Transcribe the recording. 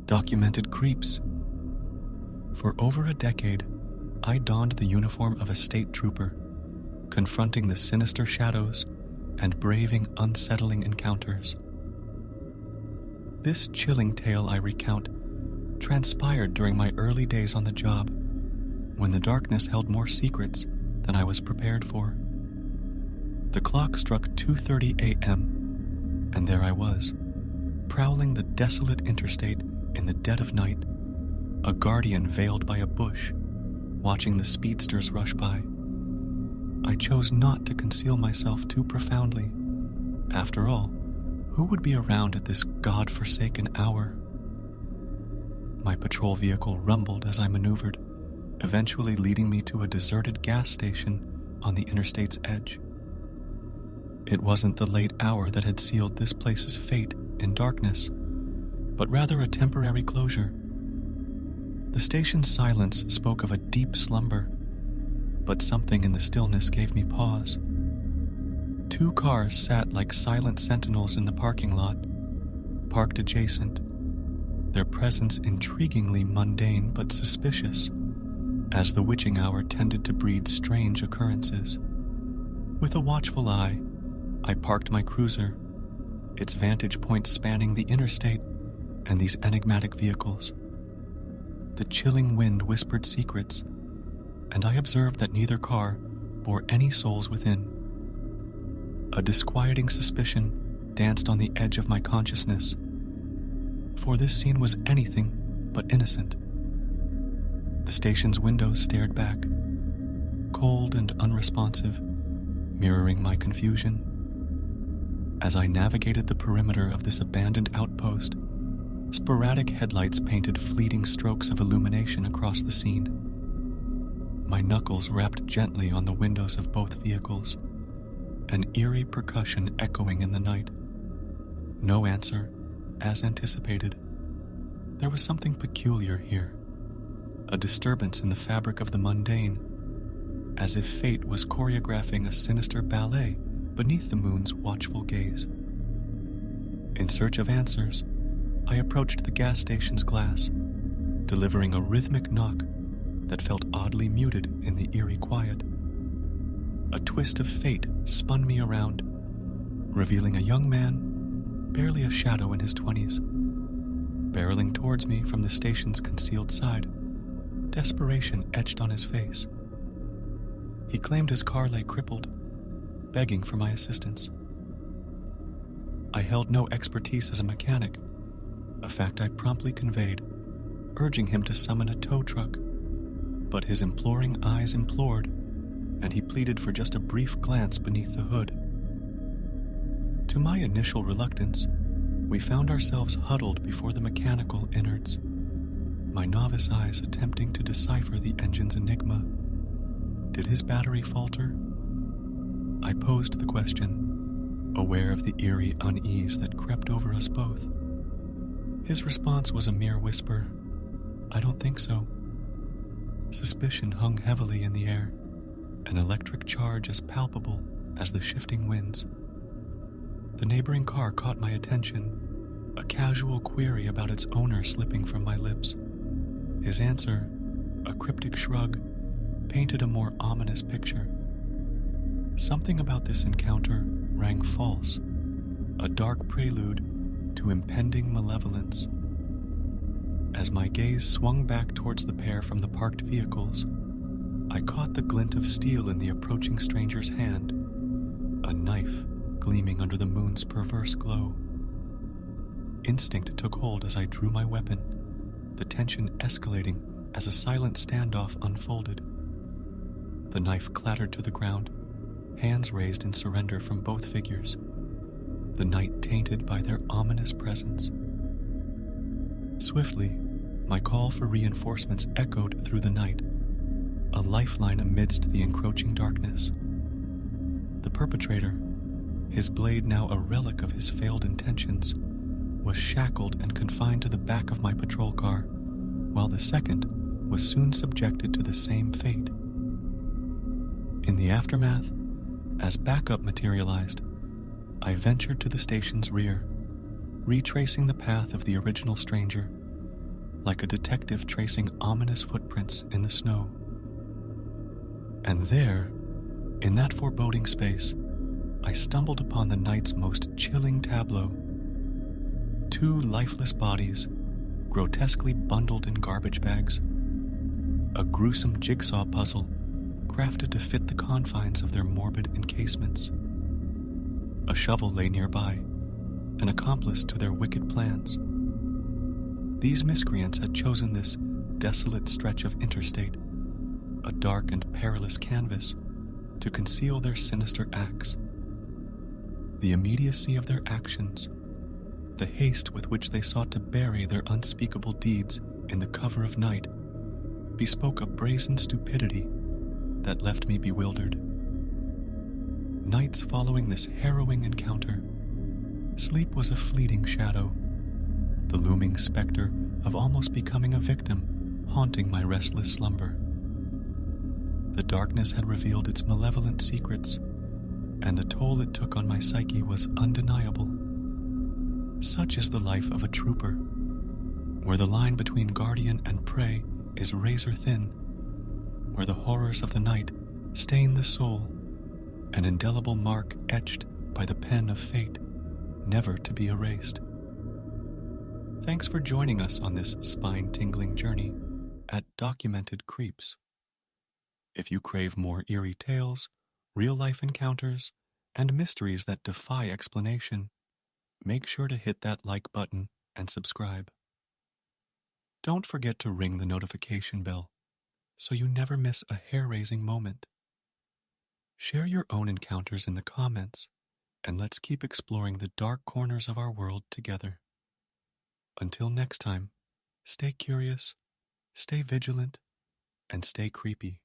documented creeps. For over a decade, I donned the uniform of a state trooper, confronting the sinister shadows and braving unsettling encounters. This chilling tale I recount transpired during my early days on the job, when the darkness held more secrets than I was prepared for. The clock struck 2:30 a.m., and there I was, prowling the desolate interstate in the dead of night, a guardian veiled by a bush, watching the speedsters rush by. I chose not to conceal myself too profoundly. After all, who would be around at this god-forsaken hour? My patrol vehicle rumbled as I maneuvered, eventually leading me to a deserted gas station on the interstate's edge. It wasn't the late hour that had sealed this place's fate in darkness, but rather a temporary closure. The station's silence spoke of a deep slumber, but something in the stillness gave me pause. 2 cars sat like silent sentinels in the parking lot, parked adjacent, their presence intriguingly mundane but suspicious, as the witching hour tended to breed strange occurrences. With a watchful eye, I parked my cruiser, its vantage point spanning the interstate and these enigmatic vehicles. The chilling wind whispered secrets, and I observed that neither car bore any souls within. A disquieting suspicion danced on the edge of my consciousness, for this scene was anything but innocent. The station's windows stared back, cold and unresponsive, mirroring my confusion. As I navigated the perimeter of this abandoned outpost, sporadic headlights painted fleeting strokes of illumination across the scene. My knuckles rapped gently on the windows of both vehicles, an eerie percussion echoing in the night. No answer, as anticipated. There was something peculiar here, a disturbance in the fabric of the mundane, as if fate was choreographing a sinister ballet beneath the moon's watchful gaze. In search of answers, I approached the gas station's glass, delivering a rhythmic knock that felt oddly muted in the eerie quiet. A twist of fate spun me around, revealing a young man, barely a shadow in his 20s, barreling towards me from the station's concealed side, desperation etched on his face. He claimed his car lay crippled, begging for my assistance. I held no expertise as a mechanic, a fact I promptly conveyed, urging him to summon a tow truck. But his imploring eyes implored, and he pleaded for just a brief glance beneath the hood. To my initial reluctance, we found ourselves huddled before the mechanical innards, my novice eyes attempting to decipher the engine's enigma. Did his battery falter? I posed the question, aware of the eerie unease that crept over us both. His response was a mere whisper, "I don't think so." Suspicion hung heavily in the air, an electric charge as palpable as the shifting winds. The neighboring car caught my attention, a casual query about its owner slipping from my lips. His answer, a cryptic shrug, painted a more ominous picture. Something about this encounter rang false, a dark prelude to impending malevolence. As my gaze swung back towards the pair from the parked vehicles, I caught the glint of steel in the approaching stranger's hand, a knife gleaming under the moon's perverse glow. Instinct took hold as I drew my weapon, the tension escalating as a silent standoff unfolded. The knife clattered to the ground, hands raised in surrender from both figures, the night tainted by their ominous presence. Swiftly, my call for reinforcements echoed through the night, a lifeline amidst the encroaching darkness. The perpetrator, his blade now a relic of his failed intentions, was shackled and confined to the back of my patrol car, while the second was soon subjected to the same fate. In the aftermath, as backup materialized, I ventured to the station's rear, retracing the path of the original stranger, like a detective tracing ominous footprints in the snow. And there, in that foreboding space, I stumbled upon the night's most chilling tableau. Two lifeless bodies, grotesquely bundled in garbage bags. A gruesome jigsaw puzzle crafted to fit the confines of their morbid encasements. A shovel lay nearby, an accomplice to their wicked plans. These miscreants had chosen this desolate stretch of Interstate, a dark and perilous canvas, to conceal their sinister acts. The immediacy of their actions, the haste with which they sought to bury their unspeakable deeds in the cover of night, bespoke a brazen stupidity that left me bewildered. Nights following this harrowing encounter, sleep was a fleeting shadow, the looming specter of almost becoming a victim haunting my restless slumber. The darkness had revealed its malevolent secrets, and the toll it took on my psyche was undeniable. Such is the life of a trooper, where the line between guardian and prey is razor thin, where the horrors of the night stain the soul, an indelible mark etched by the pen of fate, never to be erased. Thanks for joining us on this spine-tingling journey at Documented Creeps. If you crave more eerie tales, real-life encounters, and mysteries that defy explanation, make sure to hit that like button and subscribe. Don't forget to ring the notification bell so you never miss a hair-raising moment. Share your own encounters in the comments, and let's keep exploring the dark corners of our world together. Until next time, stay curious, stay vigilant, and stay creepy.